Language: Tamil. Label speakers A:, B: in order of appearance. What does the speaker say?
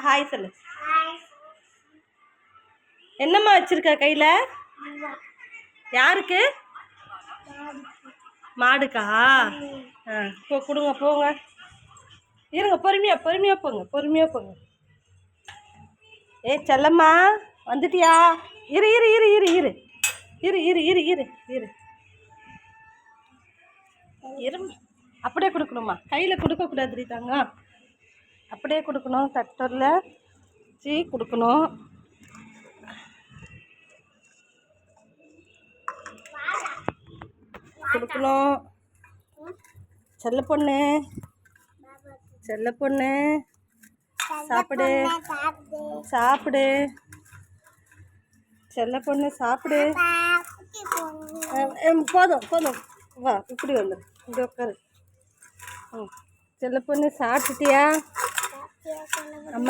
A: ஹாய் சொல்லு. என்னம்மா வச்சிருக்க கையில்? யாருக்கு? மாடுக்கா? போ கொடுங்க போங்க. இருங்க, பொறுமையாக போங்க. ஏ செல்லம்மா வந்துட்டியா? இரு இரு இரு இரு இரு இரு இரு இரு இரு இரு இரு அப்படியே கொடுக்கணுமா? கையில் கொடுக்கக்கூடாது தாங்க, அப்படியே கொடுக்கணும். தட்டரில் கொடுக்கணும். செல்ல பொண்ணு சாப்பிடு. செல்ல பொண்ணு சாப்பிடு. போதும் வா, இப்படி வந்துடு, இப்படி உட்காரு. செல்ல பொண்ணு சாப்பிட்டுட்டியா? அம்மா